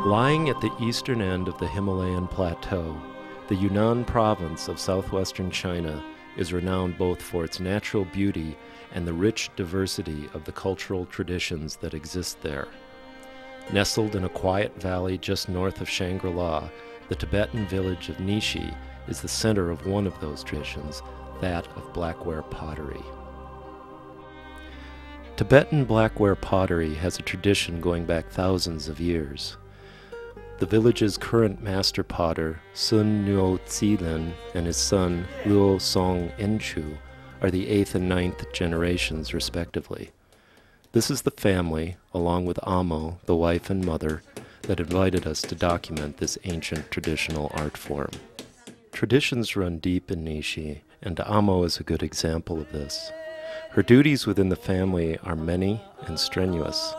Lying at the eastern end of the Himalayan plateau, the Yunnan province of southwestern China is renowned both for its natural beauty and the rich diversity of the cultural traditions that exist there. Nestled in a quiet valley just north of Shangri-La, the Tibetan village of Nixi is the center of one of those traditions, that of blackware pottery. Tibetan blackware pottery has a tradition going back thousands of years. The village's current master potter, Sun Nuo Zilin, and his son, Luo Song Enchu, are the 8th and 9th generations, respectively. This is the family, along with Amo, the wife and mother, that invited us to document this ancient traditional art form. Traditions run deep in Nixi, and Amo is a good example of this. Her duties within the family are many and strenuous.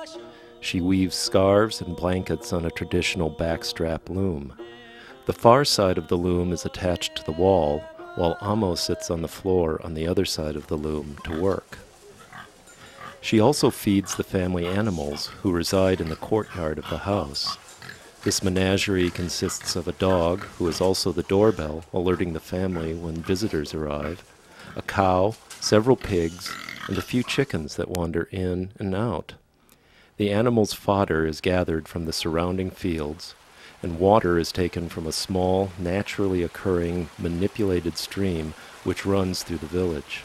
She weaves scarves and blankets on a traditional backstrap loom. The far side of the loom is attached to the wall, while Amo sits on the floor on the other side of the loom to work. She also feeds the family animals who reside in the courtyard of the house. This menagerie consists of a dog, who is also the doorbell, alerting the family when visitors arrive, a cow, several pigs, and a few chickens that wander in and out. The animals' fodder is gathered from the surrounding fields, and water is taken from a small, naturally occurring, manipulated stream which runs through the village.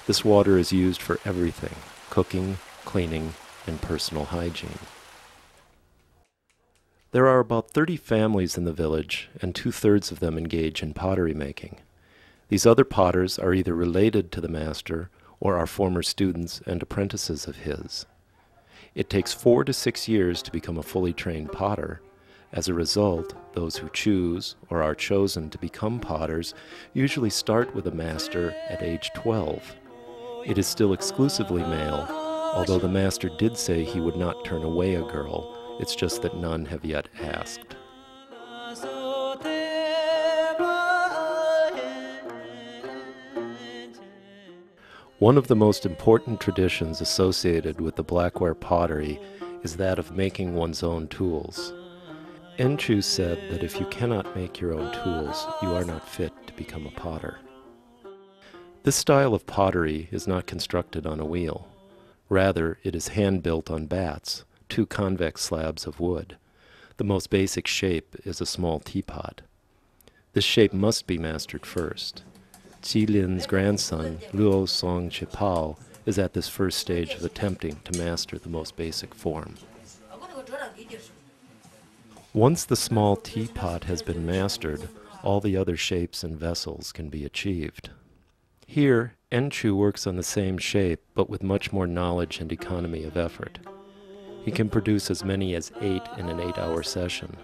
This water is used for everything: cooking, cleaning, and personal hygiene. There are about 30 families in the village, and 2/3 of them engage in pottery making. These other potters are either related to the master or are former students and apprentices of his. It takes 4 to 6 years to become a fully trained potter. As a result, those who choose or are chosen to become potters usually start with a master at age 12. It is still exclusively male, although the master did say he would not turn away a girl. It's just that none have yet asked. One of the most important traditions associated with the blackware pottery is that of making one's own tools. Enchu said that if you cannot make your own tools, you are not fit to become a potter. This style of pottery is not constructed on a wheel. Rather, it is hand-built on bats, 2 convex slabs of wood. The most basic shape is a small teapot. This shape must be mastered first. Jilin's grandson, Luo Song Chipao, is at this first stage of attempting to master the most basic form. Once the small teapot has been mastered, all the other shapes and vessels can be achieved. Here, Enchu works on the same shape, but with much more knowledge and economy of effort. He can produce as many as 8 in an 8-hour session.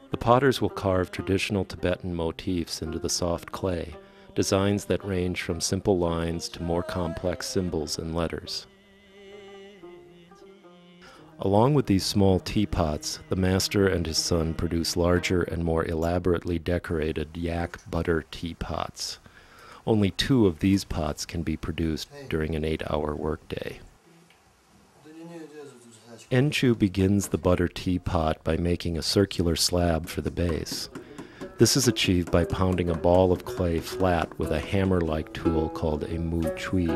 The potters will carve traditional Tibetan motifs into the soft clay, designs that range from simple lines to more complex symbols and letters. Along with these small teapots, the master and his son produce larger and more elaborately decorated yak butter teapots. Only 2 of these pots can be produced during an 8-hour workday. Enchu begins the butter teapot by making a circular slab for the base. This is achieved by pounding a ball of clay flat with a hammer-like tool called a mu chui.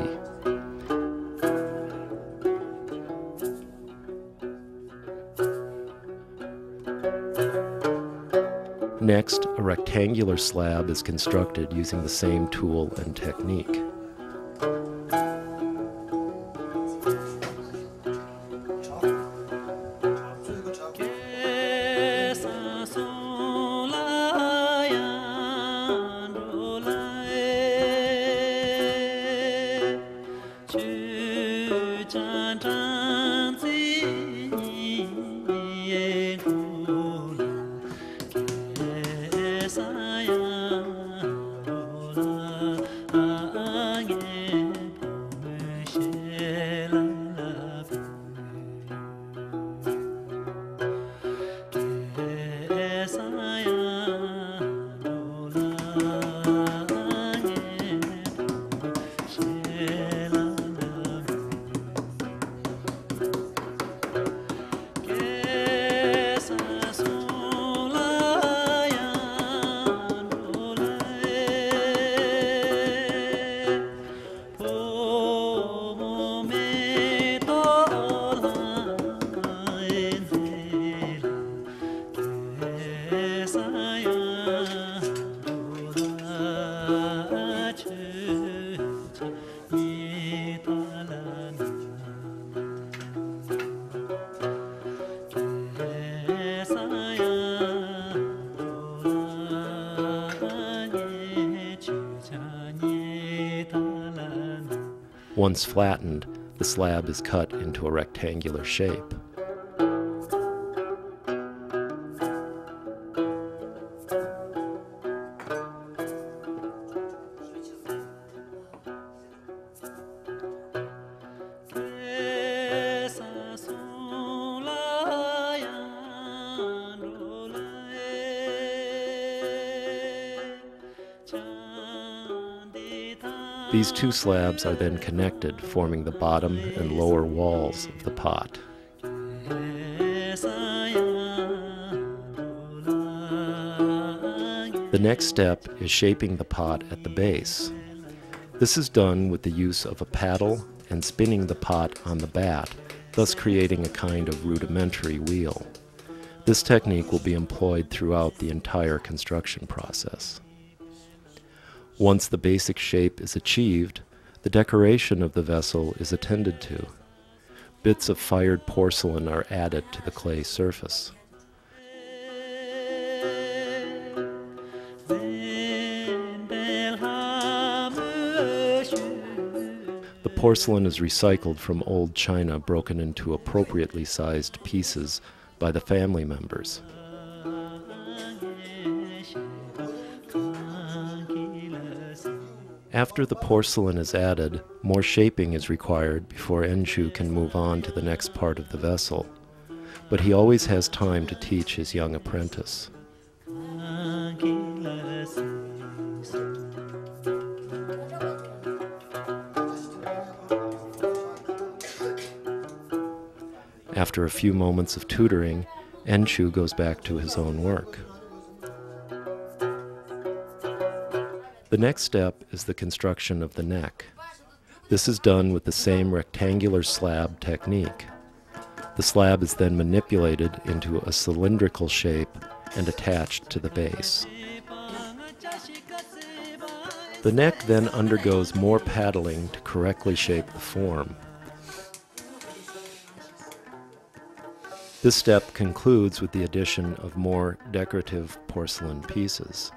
Next, a rectangular slab is constructed using the same tool and technique. Once flattened, the slab is cut into a rectangular shape. These two slabs are then connected, forming the bottom and lower walls of the pot. The next step is shaping the pot at the base. This is done with the use of a paddle and spinning the pot on the bat, thus creating a kind of rudimentary wheel. This technique will be employed throughout the entire construction process. Once the basic shape is achieved, the decoration of the vessel is attended to. Bits of fired porcelain are added to the clay surface. The porcelain is recycled from old china broken into appropriately sized pieces by the family members. After the porcelain is added, more shaping is required before Enshu can move on to the next part of the vessel, but he always has time to teach his young apprentice. After a few moments of tutoring, Enshu goes back to his own work. The next step is the construction of the neck. This is done with the same rectangular slab technique. The slab is then manipulated into a cylindrical shape and attached to the base. The neck then undergoes more paddling to correctly shape the form. This step concludes with the addition of more decorative porcelain pieces.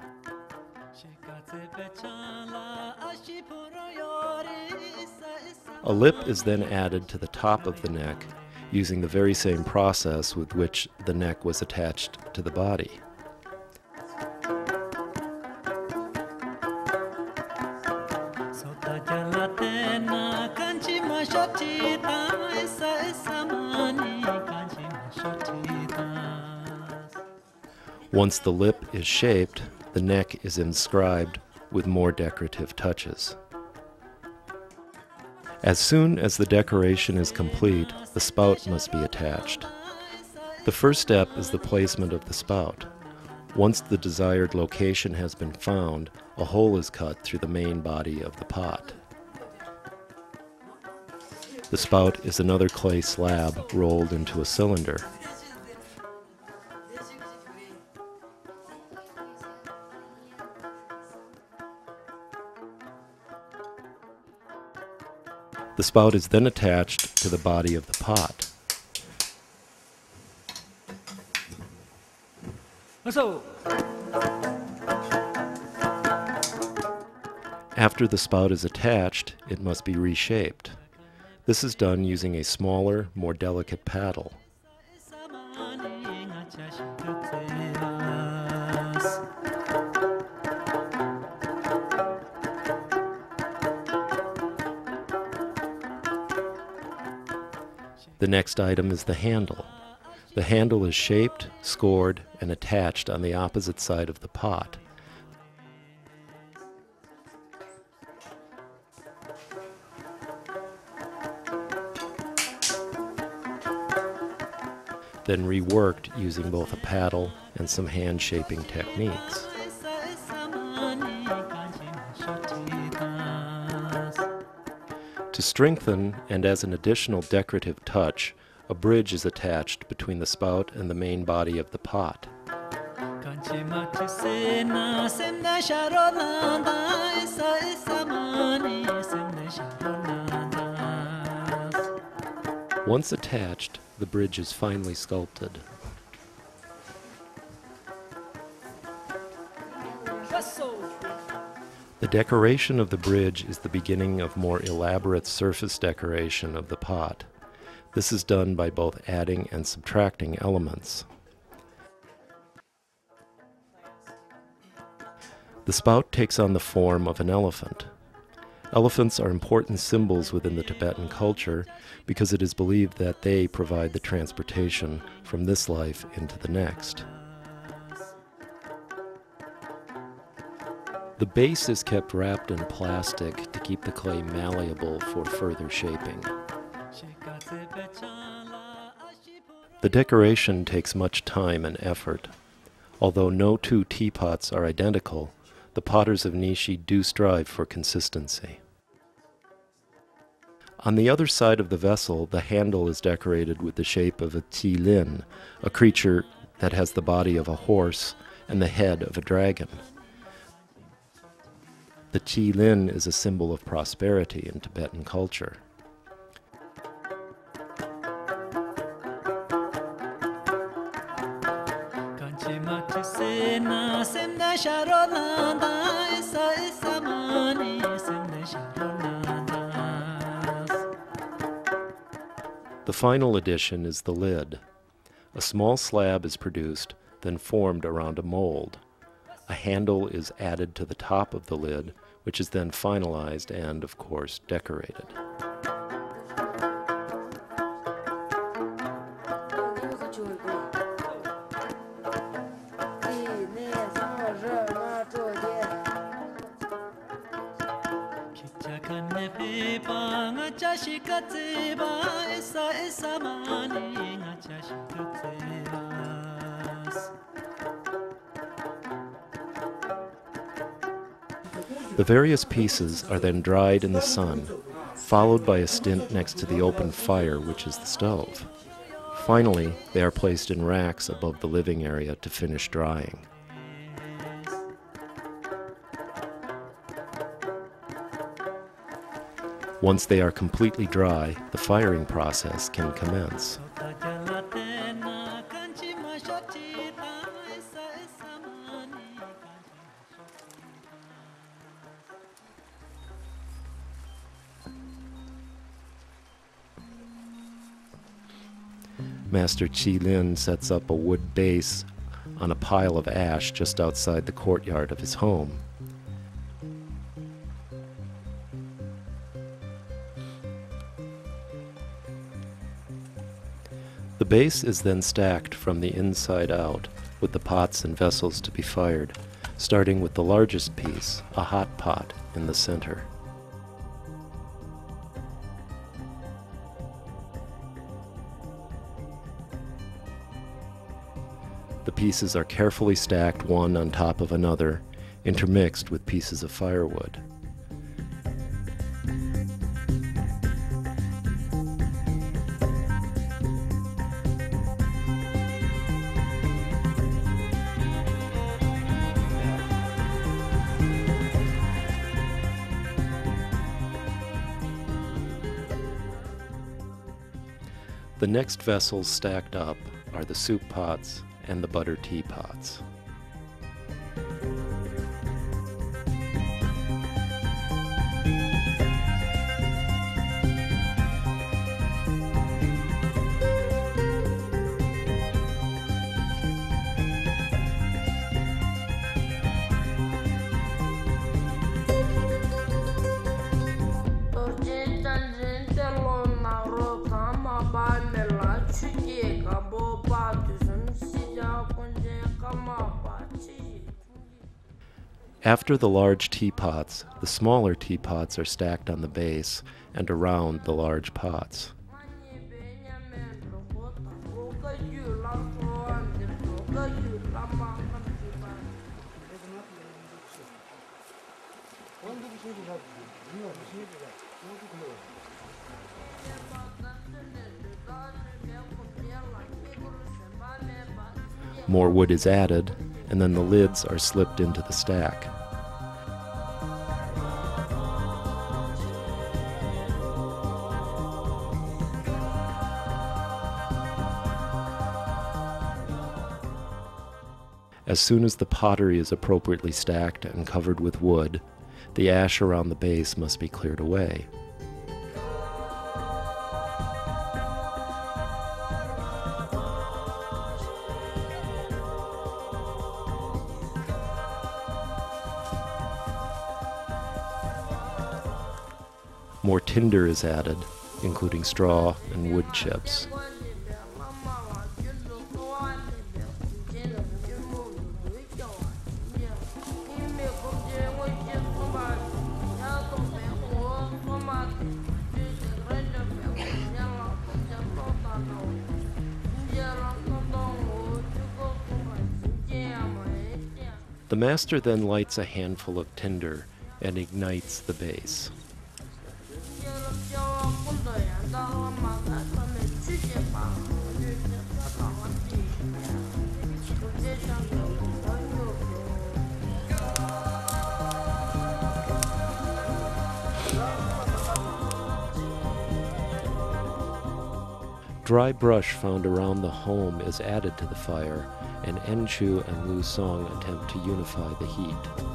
A lip is then added to the top of the neck using the very same process with which the neck was attached to the body. Once the lip is shaped, the neck is inscribed with more decorative touches. As soon as the decoration is complete, the spout must be attached. The first step is the placement of the spout. Once the desired location has been found, a hole is cut through the main body of the pot. The spout is another clay slab rolled into a cylinder. The spout is then attached to the body of the pot. After the spout is attached, it must be reshaped. This is done using a smaller, more delicate paddle. The next item is the handle. The handle is shaped, scored, and attached on the opposite side of the pot. Then reworked using both a paddle and some hand shaping techniques. To strengthen, and as an additional decorative touch, a bridge is attached between the spout and the main body of the pot. Once attached, the bridge is finely sculpted. The decoration of the bridge is the beginning of more elaborate surface decoration of the pot. This is done by both adding and subtracting elements. The spout takes on the form of an elephant. Elephants are important symbols within the Tibetan culture because it is believed that they provide the transportation from this life into the next. The base is kept wrapped in plastic to keep the clay malleable for further shaping. The decoration takes much time and effort. Although no two teapots are identical, the potters of Nixi do strive for consistency. On the other side of the vessel, the handle is decorated with the shape of a qilin, a creature that has the body of a horse and the head of a dragon. The qilin is a symbol of prosperity in Tibetan culture. The final addition is the lid. A small slab is produced, then formed around a mold. A handle is added to the top of the lid, which is then finalized and, of course, decorated. The various pieces are then dried in the sun, followed by a stint next to the open fire, which is the stove. Finally, they are placed in racks above the living area to finish drying. Once they are completely dry, the firing process can commence. Master Qilin sets up a wood base on a pile of ash just outside the courtyard of his home. The base is then stacked from the inside out, with the pots and vessels to be fired, starting with the largest piece, a hot pot, in the center. The pieces are carefully stacked one on top of another, intermixed with pieces of firewood. The next vessels stacked up are the soup pots and the butter teapots. After the large teapots, the smaller teapots are stacked on the base and around the large pots. More wood is added, and then the lids are slipped into the stack. As soon as the pottery is appropriately stacked and covered with wood, the ash around the base must be cleared away. More tinder is added, including straw and wood chips. The master then lights a handful of tinder and ignites the base. Dry brush found around the home is added to the fire, and Enchu and Lu Song attempt to unify the heat.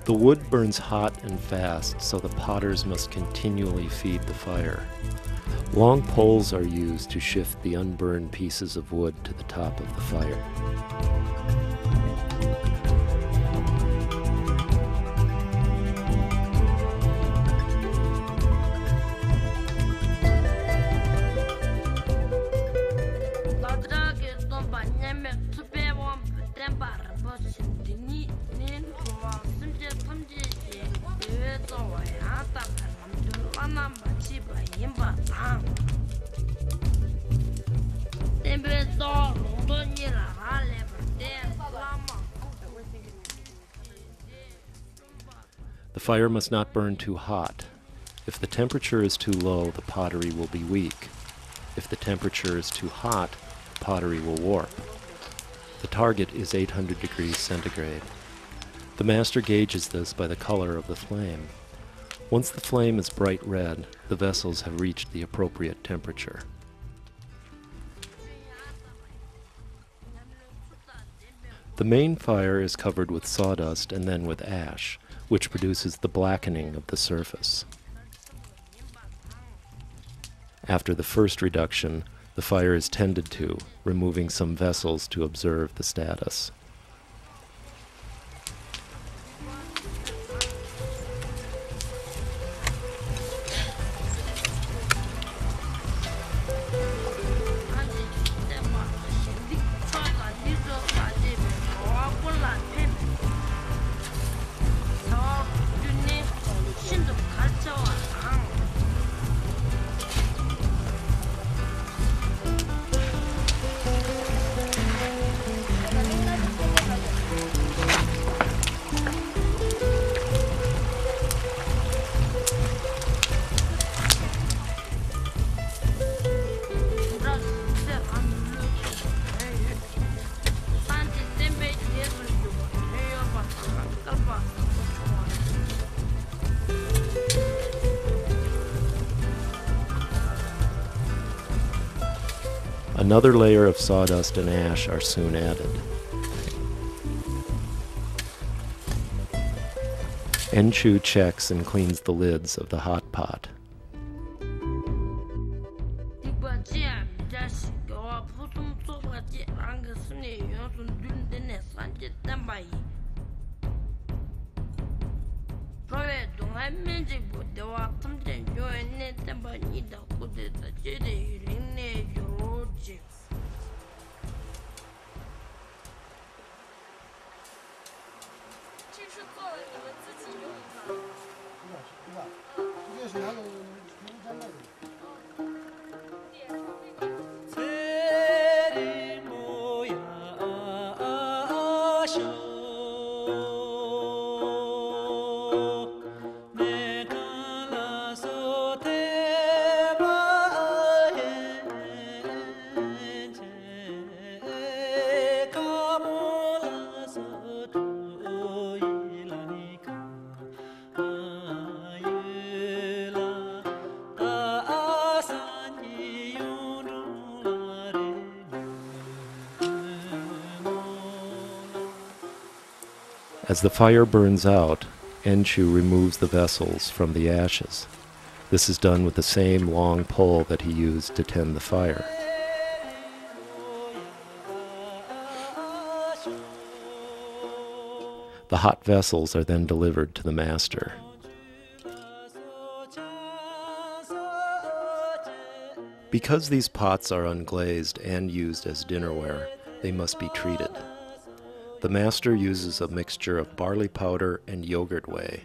The wood burns hot and fast, so the potters must continually feed the fire. Long poles are used to shift the unburned pieces of wood to the top of the fire. The fire must not burn too hot. If the temperature is too low, the pottery will be weak. If the temperature is too hot, the pottery will warp. The target is 800 degrees centigrade. The master gauges this by the color of the flame. Once the flame is bright red, the vessels have reached the appropriate temperature. The main fire is covered with sawdust and then with ash, which produces the blackening of the surface. After the first reduction, the fire is tended to, removing some vessels to observe the status. Another layer of sawdust and ash are soon added. Enchu checks and cleans the lids of the hot pot. 네. As the fire burns out, Enchu removes the vessels from the ashes. This is done with the same long pole that he used to tend the fire. The hot vessels are then delivered to the master. Because these pots are unglazed and used as dinnerware, they must be treated. The master uses a mixture of barley powder and yogurt whey.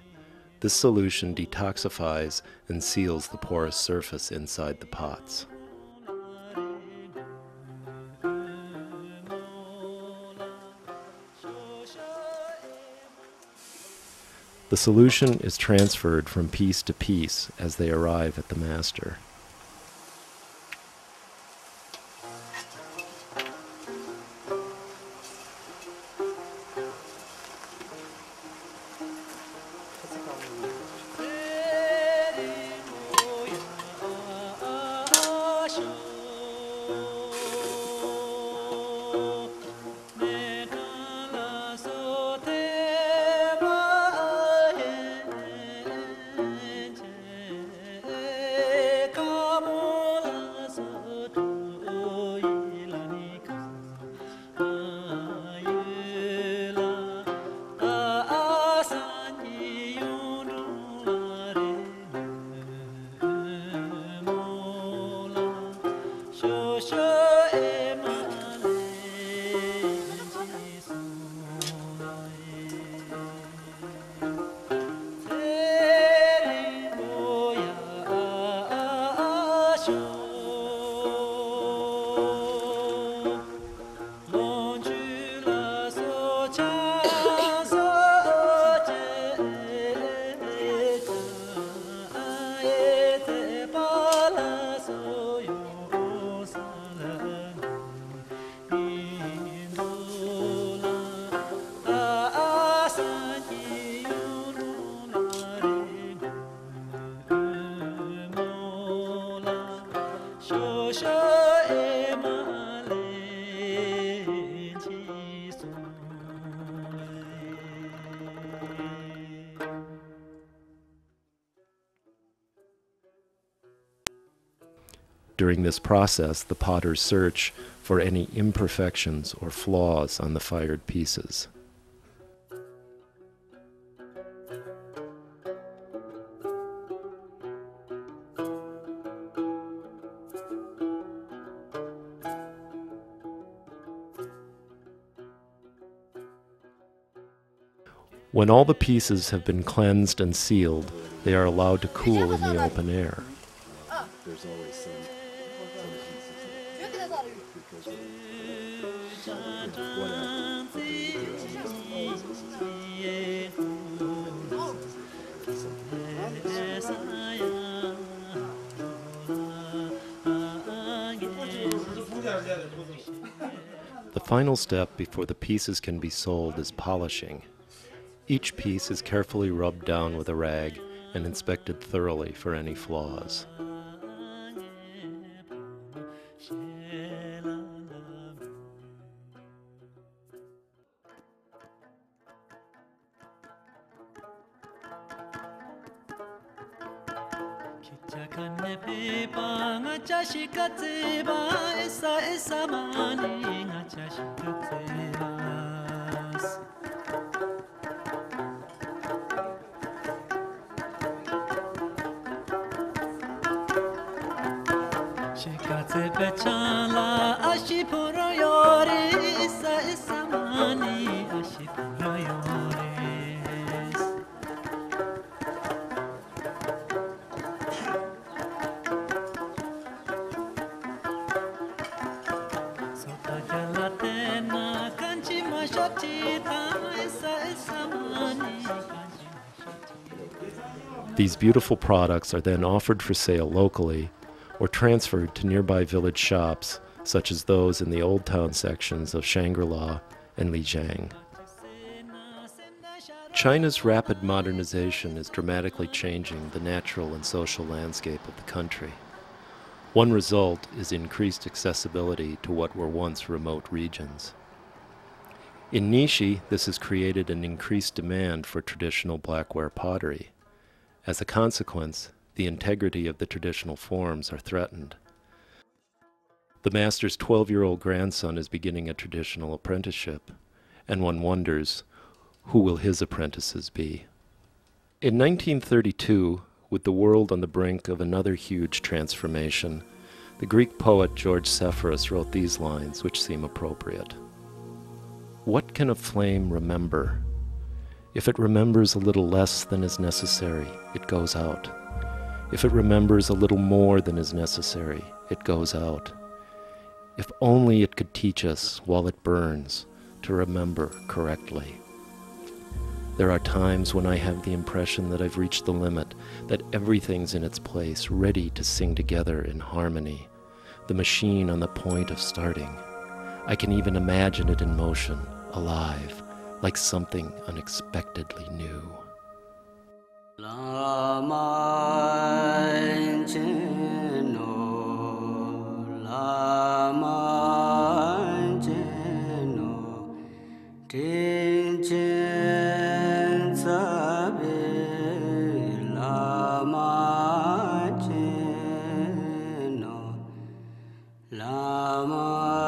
This solution detoxifies and seals the porous surface inside the pots. The solution is transferred from piece to piece as they arrive at the master. During this process, the potters search for any imperfections or flaws on the fired pieces. When all the pieces have been cleansed and sealed, they are allowed to cool in the open air. There's always some pieces The final step before the pieces can be sold is polishing. Each piece is carefully rubbed down with a rag and inspected thoroughly for any flaws. These beautiful products are then offered for sale locally or transferred to nearby village shops, such as those in the Old Town sections of Shangri-La and Lijiang. China's rapid modernization is dramatically changing the natural and social landscape of the country. One result is increased accessibility to what were once remote regions. In Nixi, this has created an increased demand for traditional blackware pottery. As a consequence, the integrity of the traditional forms are threatened. The master's 12-year-old grandson is beginning a traditional apprenticeship, and one wonders, who will his apprentices be? In 1932, with the world on the brink of another huge transformation, the Greek poet George Sepphoris wrote these lines, which seem appropriate. What can a flame remember? If it remembers a little less than is necessary, it goes out. If it remembers a little more than is necessary, it goes out. If only it could teach us, while it burns, to remember correctly. There are times when I have the impression that I've reached the limit, that everything's in its place, ready to sing together in harmony, the machine on the point of starting. I can even imagine it in motion, alive, like something unexpectedly new. Lama